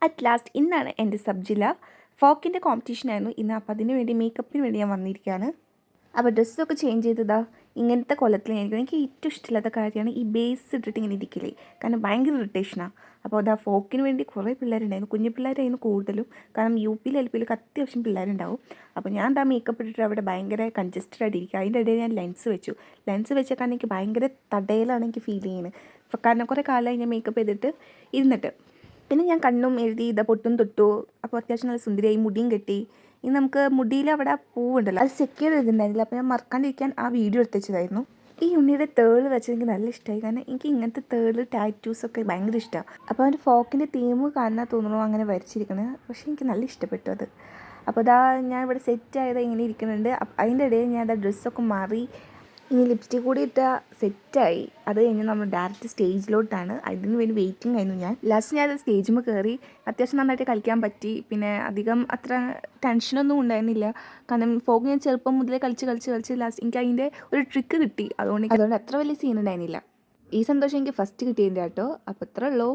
At last ഇന്നാണ് എൻ്റെ സബ്ജില ഫോക്കിൻ്റെ കോമ്പറ്റീഷനായിരുന്നു ഇന്ന്. അപ്പോൾ അതിന് വേണ്ടി മേക്കപ്പിന് വേണ്ടി ഞാൻ വന്നിരിക്കുകയാണ്. അപ്പോൾ ഡ്രസ്സൊക്കെ ചേഞ്ച് ചെയ്തതാ ഇങ്ങനത്തെ കൊല്ലത്തിലായിരിക്കും. എനിക്ക് ഏറ്റവും ഇഷ്ടമില്ലാത്ത കാര്യമാണ് ഈ ബേസ് ഇട്ടിട്ട് ഇങ്ങനെ ഇരിക്കില്ലേ, കാരണം ഭയങ്കര ഇറിറ്റേഷനാണ്. അപ്പോൾ അതാ ഫോക്കിന് വേണ്ടി കുറേ പിള്ളേരുണ്ടായിരുന്നു, കുഞ്ഞു പിള്ളേരായിരുന്നു കൂടുതലും, കാരണം യു പിയിൽ എൽ പിയിലൊക്കെ അത്യാവശ്യം പിള്ളേരുണ്ടാവും. അപ്പോൾ ഞാൻ എന്താ മേക്കപ്പ് ഇട്ടിട്ട് അവിടെ ഭയങ്കര കൺജസ്റ്റഡ് ആയിട്ടിരിക്കുക. അതിൻ്റെ ഇടയിൽ ഞാൻ ലെൻസ് വെച്ച കാരണം എനിക്ക് ഭയങ്കര തടയലാണ് എനിക്ക് ഫീൽ ചെയ്യുന്നത്. കാരണം കുറേ കാലമായി ഞാൻ മേക്കപ്പ് ചെയ്തിട്ട് ഇരുന്നിട്ട്. പിന്നെ ഞാൻ കണ്ണും എഴുതി പൊട്ടും തൊട്ടു. അപ്പോൾ അത്യാവശ്യം നല്ല സുന്ദരിയായി, മുടിയും കെട്ടി. ഇനി നമുക്ക് മുടിയിൽ അവിടെ പൂവുണ്ടല്ലോ, അത് സെക്യൂർ ചെയ്തിട്ടുണ്ടായിരുന്നില്ല. അപ്പോൾ ഞാൻ മറക്കാണ്ടിരിക്കാൻ ആ വീഡിയോ എടുത്ത് വെച്ചതായിരുന്നു. ഈ ഉണ്ണിയുടെ തേള് വെച്ചത് എനിക്ക് നല്ല ഇഷ്ടമായി, കാരണം എനിക്ക് ഇങ്ങനത്തെ തേള് ടാറ്റൂസൊക്കെ ഭയങ്കര ഇഷ്ടമാണ്. അപ്പോൾ അവൻ്റെ ഫോക്കിൻ്റെ തീം കാണാൻ തോന്നുന്നു അങ്ങനെ വരച്ചിരിക്കണത്, പക്ഷേ എനിക്ക് നല്ല ഇഷ്ടപ്പെട്ടു അത്. അപ്പോൾ അതാ ഞാൻ ഇവിടെ സെറ്റായത് ഇങ്ങനെ ഇരിക്കുന്നുണ്ട്. അതിൻ്റെ ഇടയിൽ ഞാൻ ഡ്രസ്സൊക്കെ മാറി ഇനി ലിപ്സ്റ്റിക് കൂടി ഇട്ടാൽ സെറ്റായി. അത് കഴിഞ്ഞ് നമ്മൾ ഡയറക്റ്റ് സ്റ്റേജിലോട്ടാണ്. അതിന് വേണ്ടി വെയിറ്റിംഗ് ആയിരുന്നു ഞാൻ. ലാസ്റ്റ് ഞാൻ സ്റ്റേജിൽ കയറി അത്യാവശ്യം നന്നായിട്ട് കളിക്കാൻ പറ്റി. പിന്നെ അധികം അത്ര ടെൻഷനൊന്നും ഉണ്ടായിരുന്നില്ല, കാരണം ഫോക്ക് ഞാൻ ചെറുപ്പം മുതലേ കളിച്ച് ലാസ്റ്റ് എനിക്ക് അതിൻ്റെ ഒരു ട്രിക്ക് കിട്ടി. അതുകൊണ്ട് അത്ര വലിയ സീൻ ഉണ്ടായിരുന്നില്ല. ഈ സന്തോഷം എനിക്ക് ഫസ്റ്റ് കിട്ടിയതിൻ്റെ കേട്ടോ. അപ്പോൾ അത്രേ ഉള്ളൂ.